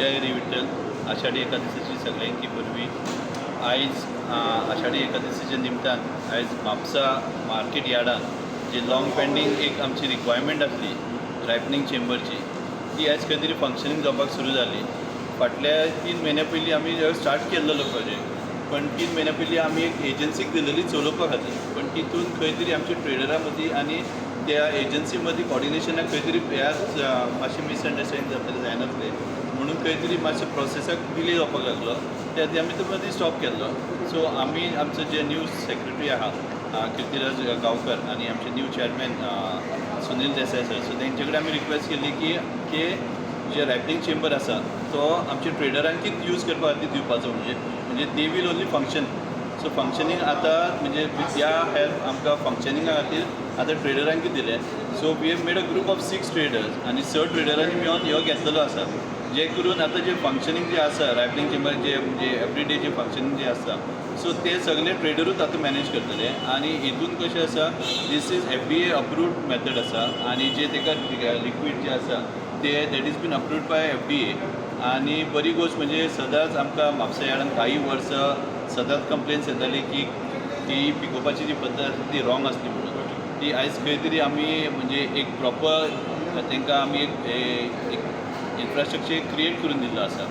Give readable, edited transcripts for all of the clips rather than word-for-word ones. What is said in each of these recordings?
जय हरी विठ्ठल. आषाढी एकादशीची सगळ्यांकी बरवी. आयज आषाढी एकादशीच्या निमतान आयज म्हापसा मार्केट यार्डान जी लॉंग पेंडींग एक आमची रिक्वायरमेंट आसली रायपनिंग चेंबरची, ती आयज खंय तरी फंक्शनींग जावपाक सुरू जाली. फाटल्या 3 म्हयन्या पयलीं आमी स्टार्ट केल्लो प्रोजेक्ट, पण 3 म्हयन्या पयलीं आमी एक एजन्सीक दिलेली चलोवपा खातीर. पण तितून खंय तरी आमच्या ट्रेडरां मदीं आनी त्या एजन्सी मदीं कॉर्डिनेशनाक खंय तरी मातशें मिसअंडरस्टँडींग जातलें जायनासलें, म्हणून खंय तरी मातशें प्रोसेसाक डिले जावपाक लागलो. त्या खातीर आमी तो मदीं स्टॉप केल्लो. सो आमी आमचो जे न्यू सेक्रेटरी आहा किर्तीराज गांवकर आनी आमचे न्यू चेअरमॅन सुनील देसाय सर, सो तेंचे कडेन आमी रिक्वेस्ट केल्ली की जे रायपनिंग चेंबर आसा तो आमच्या ट्रेडरांकीच यूज करपा खातीर दिवपाचो, म्हणजे they will only function. So functioning आतां म्हणजे ह्या हेल्प आमकां फंक्शनिंगा खातीर आतां ट्रेडरांकीच दिले. So we have made a group of 6 traders आनी 6 ट्रेडरांनी मेळून ह्यो घेतलेलो आसा, जे करून आतां जे फंक्शनींग जे आसा रायपनिंग चेंबर जे म्हणजे एवरीडे जे फंक्शनींग जे आसा, सो ते सगळे ट्रेडरूच आतां मॅनेज करतले. आनी हितून कशें आसा, this is FDA approved method आसा आनी जे तेका लिक्वीड जे आसा ते that is been approved by FDA. आनी बरी गोश्ट म्हणजे सदांच आमकां म्हापसा यार्डान काही वर्सां सदांच कंप्लेन्स येताली की ती पिकोवपाची जी पद्दत आसली ती रॉंग आसली म्हणून. ती आयज खंय तरी आमी म्हणजे एक प्रॉपर तांकां आमी एक इन्फ्रास्ट्रक्चर क्रिएट करून दिल्लो आसा.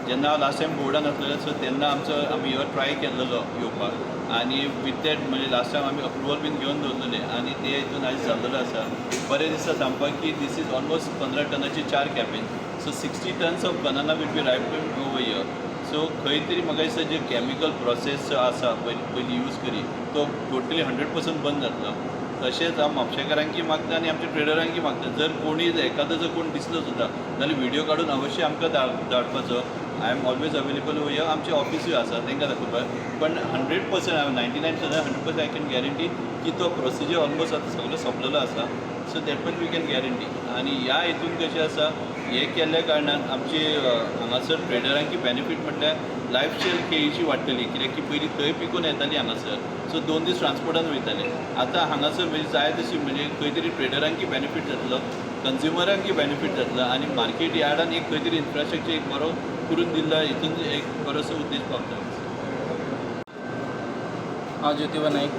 जेन्ना हांव लास्ट टायम बोर्डान आसलेलो सो तेन्ना आमी हो ट्राय केल्लो येवपाक, आनी विथ दॅट म्हणजे लास्ट टायम आमी अप्रुवल बीन घेवन दवरलेले आनी ते हितून आयज जाल्लेलो आसा. बरें दिसता सांगपाक की दीस इज ऑलमोस्ट 15 टनाची 4 cabin, so 60 tons of banana will be ripened over here. So खंय तरी म्हाका दिसता जे कॅमिकल प्रोसेस जो आसा पयलीं यूज करी तो टोटली 100% बंद जातलो. तशेंच हांव म्हापशेकारांकी मागता आनी आमच्या ट्रेडरांकी मागता, जर कोणी एखादो जर कोण दिसलो सुद्दां जाल्यार व्हिडिओ काडून अवश्य आमकां धाडपाचो. आय एम ऑलवेज अवेलेबल ह्यो आमचे ऑफिसूय आसा तांकां दाखोवपाक. पण 100% 99% 100% आय कॅन गॅरंटी की तो प्रोसिजर ऑलमोस्ट आतां सगळो सोंपलेलो आसा. So that much we can guarantee. आनी ह्या हितून कशें आसा, हे केल्ल्या कारणान आमची हांगासर ट्रेडरांकी बेनिफीट म्हटल्यार लायफस्टायल केळीची वाडटली, कित्याक की पयलीं थंय पिकून येताली हांगासर, सो 2 दीस ट्रान्सपोर्टान वयताले. आतां हांगासर म्हणजे जाय तशी म्हणजे खंय तरी ट्रेडरांकी बेनिफीट जातलो, कंज्युमरांकी बेनिफीट जातलो आनी मार्केट यार्डान एक खंय तरी इन्फ्रास्ट्रक्चर एक बरो करून दिल्लो, हितून एक बरोसो उद्देश पावता. हांव ज्योतिबा नाईक.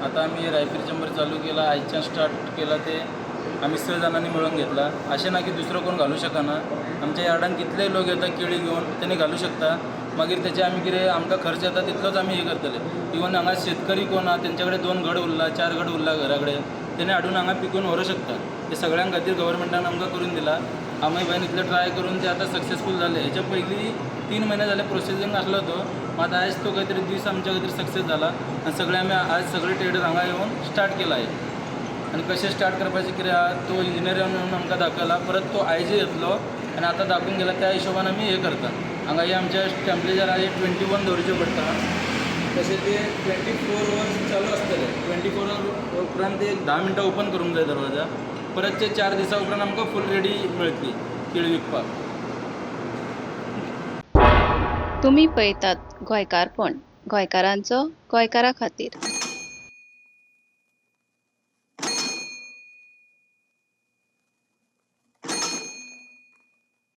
आता आम्ही रायपीर चेंबर चालू केला, आयच्यान स्टार्ट केला ते आम्ही 6 जाणांनी मिळून घेतला. अशें ना की दुसरो कोण घालूं शकना. आमच्या यार्डान कितलेय लोक येता केळी घेवन तेणी घालूं शकता. मागीर तेचे आमी कितें आमकां खर्च येता तितलोच आमी हे करतले. इवन हांगा शेतकरी कोण आहा तेंचे कडेन 2 घड उरला 4 घड उरला घरा कडेन, तेणे हाडून हांगा पिकून व्हरूंक शकता. ते सगळ्यां खातीर गव्हर्मेंटान आमकां करून दिला. आमी बायन इतले ट्राय करून ते आतां सक्सेसफूल जाले. हेच्या पयलीं 3 म्हयने जाले प्रोसेसींग आसलो तो, मात आयज तो खंय तरी दीस आमच्या खातीर सक्सेस जाला आनी सगळे आमी आज सगळे ट्रेडर हांगा येवन स्टार्ट केला आहे. आनी कशें स्टार्ट करपाचें कितें आहा तो इंजिनियरान येवन आमकां दाखयला. परत तो आयज येतलो आनी आतां दाखोवन गेला त्या हिशोबान आमी हे करता. हांगा हे आमच्या टेम्परेचर आहे 21 दवरचें पडटा. तशें ते 24 अवर्स चालू आसतले. 24 अवर्स उपरांत ते 10 मिनटां ओपन करूंक जाय दरवाजा. परत ते 4 दिसां उपरांत आमकां फूल रेडी मेळटली केळी विकपाक. तुम्ही पळयतात गोंयकारपण, गोंयकारांचो गोंयकारा खातीर.